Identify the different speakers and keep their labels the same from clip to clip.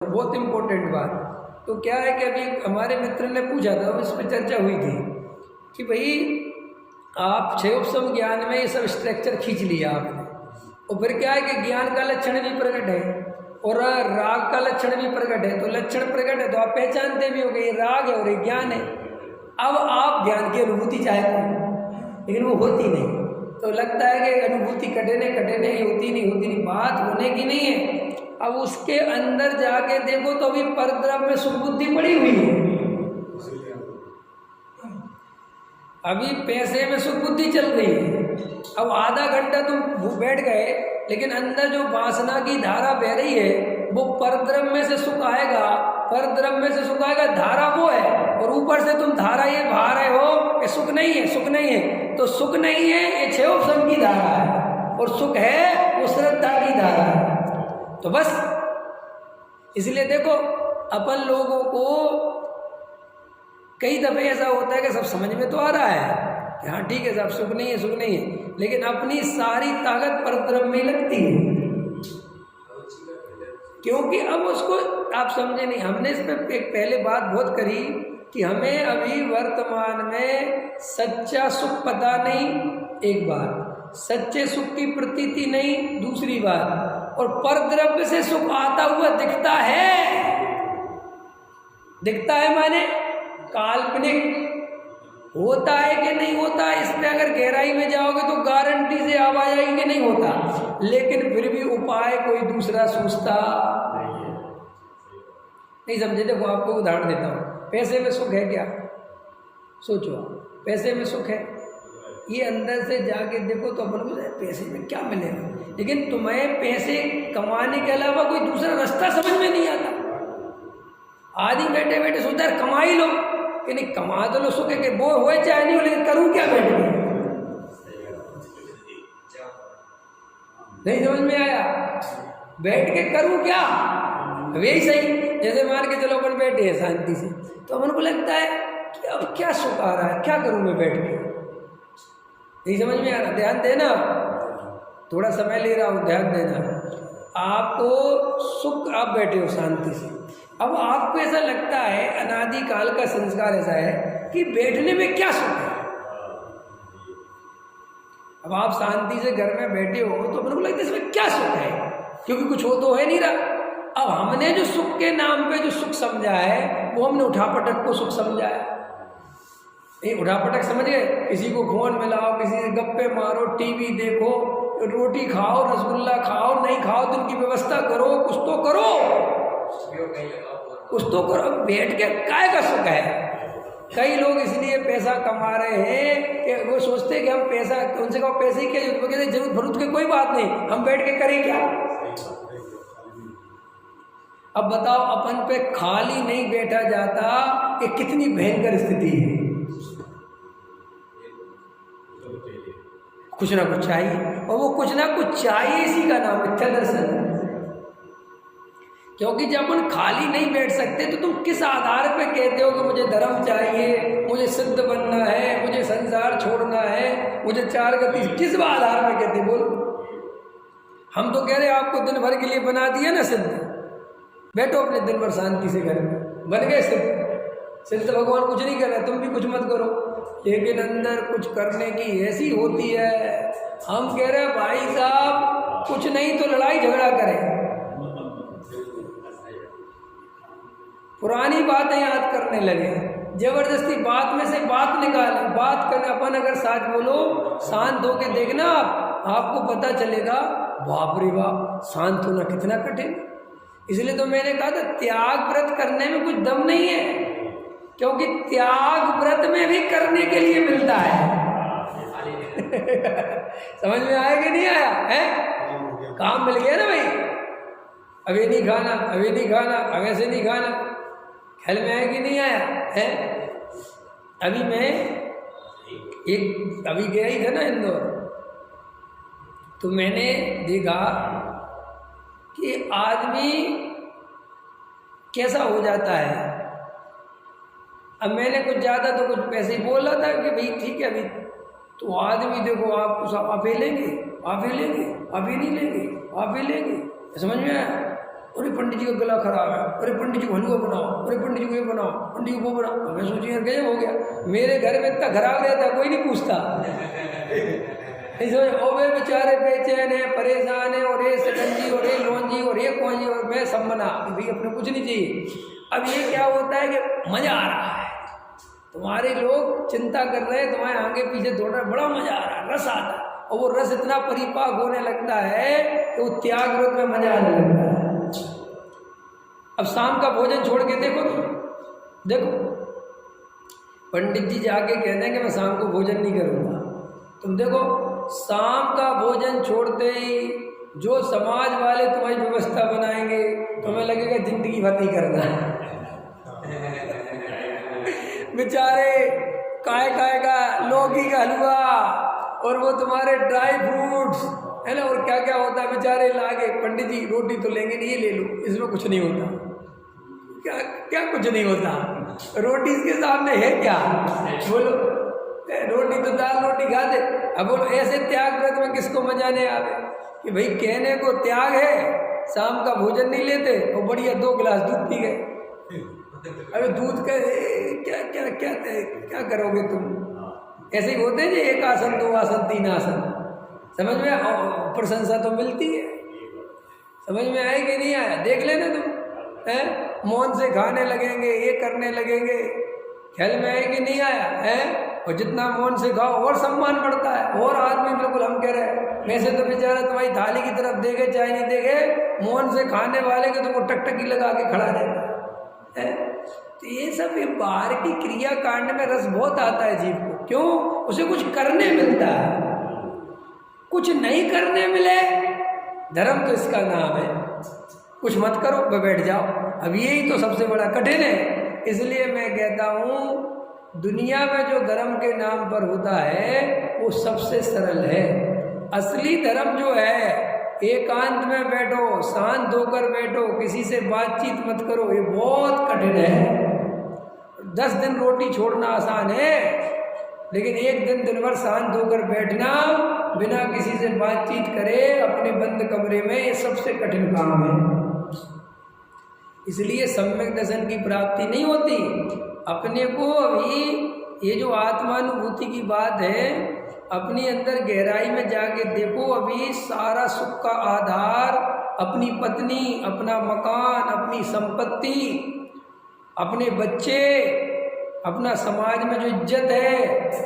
Speaker 1: बहुत इम्पोर्टेंट बात। तो क्या है कि अभी हमारे मित्र ने पूछा था, इस पर चर्चा हुई थी कि भाई आप क्षयोपम ज्ञान में ये सब स्ट्रक्चर खींच लिया आपने, और फिर क्या है कि ज्ञान का लक्षण भी प्रकट है और राग का लक्षण भी प्रकट है। तो लक्षण प्रकट है तो आप पहचानते भी हो कि ये राग है और ये ज्ञान है। अब आप ज्ञान की अनुभूति चाहते हैं लेकिन वो होती नहीं, तो लगता है कि अनुभूति कटे नहीं होती नहीं, बात होने की नहीं है। अब उसके अंदर जाके देखो तो अभी परद्रव्य में सुख बुद्धि पड़ी हुई है, अभी पैसे में सुख बुद्धि चल रही है। अब आधा घंटा तुम बैठ गए लेकिन अंदर जो वासना की धारा बह रही है वो परद्रव्य में से सुख आएगा, परद्रव्य में से सुख आएगा, धारा वो है, और ऊपर से तुम धारा ये बहा रहे हो कि सुख नहीं है, सुख नहीं है। तो सुख नहीं है ये क्षयोपम की धारा है, और सुख है वो श्रद्धा की धारा है। तो बस इसलिए देखो अपन लोगों को कई दफे ऐसा होता है कि सब समझ में तो आ रहा है कि हाँ ठीक है साहब सुख नहीं है, सुख नहीं है, लेकिन अपनी सारी ताकत परद्रव्य में लगती है, क्योंकि अब उसको आप समझे नहीं। हमने इस पर एक पहले बात बहुत करी कि हमें अभी वर्तमान में सच्चा सुख पता नहीं, एक बात, सच्चे सुख की प्रतीति नहीं, दूसरी बात, और परद्रव्य से सुख आता हुआ दिखता है माने काल्पनिक होता है कि नहीं होता, इसमें अगर गहराई में जाओगे तो गारंटी से आवाज आएगी कि नहीं होता, लेकिन फिर भी उपाय कोई दूसरा सोचता नहीं। समझे? देखो आपको उदाहरण देता हूँ, पैसे में सुख है क्या? सोचो, पैसे में सुख है, ये अंदर से जाके देखो तो अपन को पैसे में क्या मिलेगा, लेकिन तुम्हें पैसे कमाने के अलावा कोई दूसरा रास्ता समझ में नहीं आता। आदमी बैठे बैठे सोचता है कमा ही लो, कि नहीं कमा तो लो, सुख है कि वो हो चाहे नहीं हो, लेकिन करूँ क्या बैठ के? नहीं समझ में आया, बैठ के करूँ क्या? वही सही, जैसे मान के चलो अपन बैठे हैं शांति से, तो अपन को लगता है कि अब क्या सुख आ रहा है, क्या करूँ मैं बैठ के? नहीं समझ में आ रहा, ध्यान देना, थोड़ा समय ले रहा हूँ, ध्यान देना। आपको सुख, आप बैठे हो शांति से, अब आपको ऐसा लगता है, अनादि काल का संस्कार ऐसा है कि बैठने में क्या सुख है। अब आप शांति से घर में बैठे हो तो अपने को लगता है इसमें क्या सुख है, क्योंकि कुछ हो तो है नहीं रहा। अब हमने जो सुख के नाम पे जो सुख समझा है वो हमने उठापटक को सुख समझा है। ये उठापटक समझ गए, किसी को फोन मिलाओ, किसी से गप्पे मारो, टीवी देखो, रोटी खाओ, रसगुल्ला खाओ, नहीं खाओ तो उनकी व्यवस्था करो, कुछ तो करो, कुछ तो करो। बैठ के काय का सुख है? कई लोग इसलिए पैसा कमा रहे हैं कि वो सोचते हैं कि हम पैसा, उनसे कहो पैसे की जरूरत भरूत की कोई बात नहीं, हम बैठ के करें क्या? अब बताओ, अपन पे खाली नहीं बैठा जाता, ये कितनी भयंकर स्थिति है। कुछ ना कुछ चाहिए, और वो कुछ ना कुछ चाहिए इसी का नाम मिथ्या दर्शन है। क्योंकि जब अपन खाली नहीं बैठ सकते तो तुम किस आधार पे कहते हो कि मुझे धर्म चाहिए, मुझे सिद्ध बनना है, मुझे संसार छोड़ना है, मुझे चार गति, किस आधार पे कहते? बोलो। हम तो कह रहे आपको दिन भर के लिए बना दिया ना सिद्ध, बैठो अपने दिन भर शांति से घर में, बन गए सिद्ध भगवान कुछ नहीं कर रहे, तुम भी कुछ मत करो, लेकिन अंदर कुछ करने की ऐसी होती है। हम कह रहे हैं भाई साहब कुछ नहीं तो लड़ाई झगड़ा करें, पुरानी बातें याद करने लगे, जबरदस्ती बात में से बात निकाले, बात करने। अपन अगर साथ बोलो, शांत होके देखना, आपको पता चलेगा बाप रे बाप, शांत होना कितना कठिन। इसलिए तो मैंने कहा था त्याग व्रत करने में कुछ दम नहीं है, क्योंकि त्याग व्रत में भी करने के लिए मिलता है। समझ में आया कि नहीं आया है? काम मिल गया ना भाई, अभी नहीं खाना, अभी नहीं खाना, अभी से नहीं खाना, ख्याल में आया कि नहीं आया है? अभी मैं अभी गया ही था ना इंदौर, तो मैंने देखा कि आदमी कैसा हो जाता है। अब मैंने कुछ ज़्यादा तो कुछ पैसे ही बोल रहा था कि भाई ठीक है, अभी तो आदमी देखो आपको आप ही लेंगे, आप ही लेंगे, आप ही नहीं लेंगे, आप ही लेंगे, समझ में आया? अरे पंडित जी का गला खराब है, अरे पंडित जी को हलवा बनाओ, अरे पंडित जी को ये बनाओ, पंडित जी को वो बनाओ। मैं सोची यार गजब हो गया, मेरे घर में इतना खराब रहता कोई नहीं पूछता। और वे बेचारे बेचैन है, परेशान है, और ये सकंजी और ये लौंजी और ये कौन जी, और मैं सब मना भाई अपने कुछ नहीं चाहिए। अब ये क्या होता है कि मजा आ रहा है, तुम्हारे लोग चिंता कर रहे हैं, तुम्हारे आगे पीछे दौड़ रहे, बड़ा मजा आ रहा है, रस आता है, और वो रस इतना परिपाक होने लगता है कि वो त्याग व्रत में मजा आने लगता है। अब शाम का भोजन छोड़ के देखो, देखो पंडित जी जाके कहते हैं कि मैं शाम को भोजन नहीं करूँगा, तुम देखो शाम का भोजन छोड़ते ही जो समाज वाले तुम्हारी व्यवस्था बनाएंगे, तुम्हें लगेगा जिंदगी भर नहीं करना है। बेचारे काय का लौकी का हलवा और वो तुम्हारे ड्राई फ्रूट्स है ना, और क्या क्या होता है, बेचारे लागे पंडित जी रोटी तो लेंगे नहीं, ये ले लो, इसमें कुछ नहीं होता। क्या क्या कुछ नहीं होता, रोटी इसके सामने है क्या, बोलो रोटी तो दाल रोटी खा दे। अब बोलो ऐसे त्याग व्रत में किसको मजा नहीं आवे कि भाई कहने को त्याग है, शाम का भोजन नहीं लेते और बढ़िया 2 गिलास दूध पी गए। अरे दूध का क्या क्या क्या क्या करोगे तुम, ऐसे ही होते हैं जी, 1 आसन 2 आसन 3 आसन, समझ में प्रशंसा तो मिलती है, समझ में आए कि नहीं आया, देख लेना तुम है, मौन से खाने लगेंगे, ये करने लगेंगे, ख्याल में आए कि नहीं आया है। और जितना मौन से खाओ और सम्मान बढ़ता है, और आदमी बिल्कुल हम कह रहे हैं वैसे तो बेचारा तुम्हारी थाली की तरफ देखे चाहे नहीं देखे, मौन से खाने वाले के तुमको टकटकी लगा के खड़ा रहता है। तो ये सब ये बाहर की क्रिया कांड में रस बहुत आता है जीव को, क्यों, उसे कुछ करने मिलता है, कुछ नहीं करने मिले धर्म तो इसका नाम है, कुछ मत करो बैठ जाओ। अब यही तो सबसे बड़ा कठिन है, इसलिए मैं कहता हूँ दुनिया में जो धर्म के नाम पर होता है वो सबसे सरल है। असली धर्म जो है एकांत में बैठो, शांत होकर बैठो, किसी से बातचीत मत करो, ये बहुत कठिन है। 10 दिन रोटी छोड़ना आसान है, लेकिन एक दिन भर शांत होकर बैठना बिना किसी से बातचीत करे अपने बंद कमरे में, ये सबसे कठिन काम है। इसलिए सम्यक दर्शन की प्राप्ति नहीं होती। अपने को अभी ये जो आत्मानुभूति की बात है, अपनी अंदर गहराई में जाके देखो, अभी सारा सुख का आधार अपनी पत्नी, अपना मकान, अपनी संपत्ति, अपने बच्चे, अपना समाज में जो इज्जत है,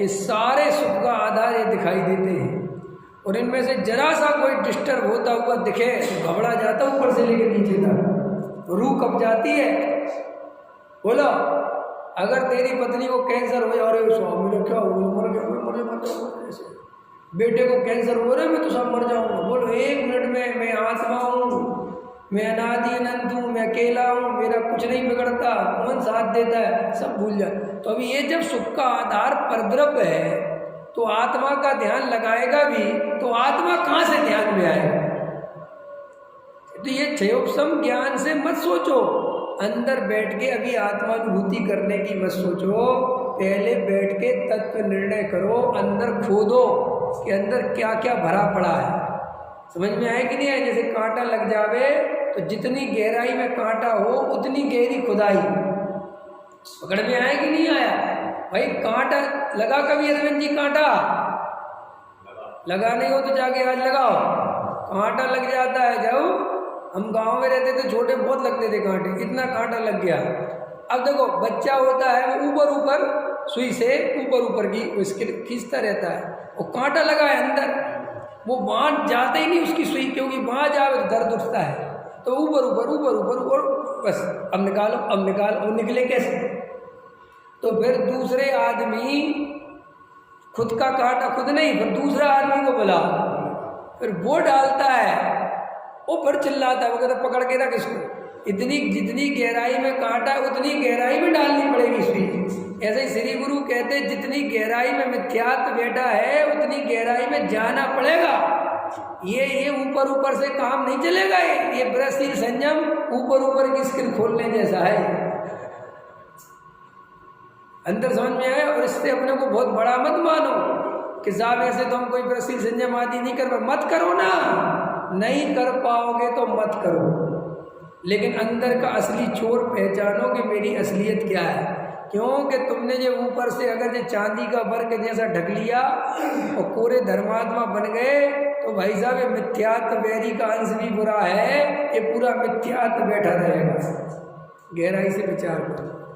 Speaker 1: ये सारे सुख का आधार ये दिखाई देते हैं। और इनमें से जरा सा कोई डिस्टर्ब होता हुआ दिखे तो घबरा जाता, ऊपर से लेकर नीचे तक रूह कब जाती है। बोलो अगर तेरी पत्नी को कैंसर हो जाए, अरे स्वामी ने क्या हो, मर गया, ऐसे बेटे को कैंसर हो रहा है, मैं तो सब मर जाऊंगा। बोलो 1 मिनट में मैं आत्मा हूँ, मैं अनादि अनंत हूँ, मैं अकेला हूँ, मेरा कुछ नहीं बिगड़ता, कौन साथ देता है, सब भूल जाए। तो अभी ये जब सुख का आधार परद्रव्य है तो आत्मा का ध्यान लगाएगा भी तो आत्मा कहाँ से ध्यान में आएगा। तो ये क्षयोपशम ज्ञान से मत सोचो, अंदर बैठ के अभी आत्मानुभूति करने की मत सोचो, पहले बैठ के तत्व निर्णय करो, अंदर खोदो कि अंदर क्या क्या भरा पड़ा है। समझ में आए कि नहीं आए। जैसे कांटा लग जावे तो जितनी गहराई में कांटा हो उतनी गहरी खुदाई, पकड़ में आया कि नहीं आया भाई। कांटा लगा कभी अरविंद जी, कांटा लगा नहीं हो तो जाके आज लगाओ, कांटा लग जाता है। जब हम गांव में रहते थे छोटे बहुत लगते थे कांटे, इतना कांटा लग गया। अब देखो बच्चा होता है वो ऊपर ऊपर सुई से ऊपर की उसके खींचता रहता है, वो कांटा लगा है अंदर, वो वहाँ जाते ही नहीं उसकी सुई, क्योंकि वहाँ जाए तो दर्द उठता है। तो ऊपर बस अब निकालो, वो निकले कैसे। तो फिर दूसरे आदमी, खुद का कांटा खुद नहीं, फिर दूसरा आदमी को बुलाओ, फिर वो डालता है, वो फिर चिल्लाता है, वो कहता पकड़ के रख इसको, जितनी गहराई में कांटा है उतनी गहराई में डालनी पड़ेगी सुई। ऐसे ही श्री गुरु कहते जितनी गहराई में मिथ्यात्व बैठा है उतनी गहराई में जाना पड़ेगा। ये ऊपर से काम नहीं चलेगा। ये ब्रह्मशील संयम ऊपर की स्किन खोलने जैसा है, अंदर समझ में आए। और इससे अपने को बहुत बड़ा मत मानो कि साहब ऐसे तो हम कोई ब्रह्मशील संयम आदि नहीं कर पाए। मत करो ना, नहीं कर पाओगे तो मत करो। लेकिन अंदर का असली चोर पहचानो कि मेरी असलियत क्या है। क्योंकि तुमने जो ऊपर से अगर जो चांदी का वर्क जैसा ढक लिया और पूरे धर्मात्मा बन गए तो भाई साहब ये मिथ्यात्व वैरी का अंश भी बुरा है, ये पूरा मिथ्यात्व बैठा रहेगा। गहराई से विचार करो।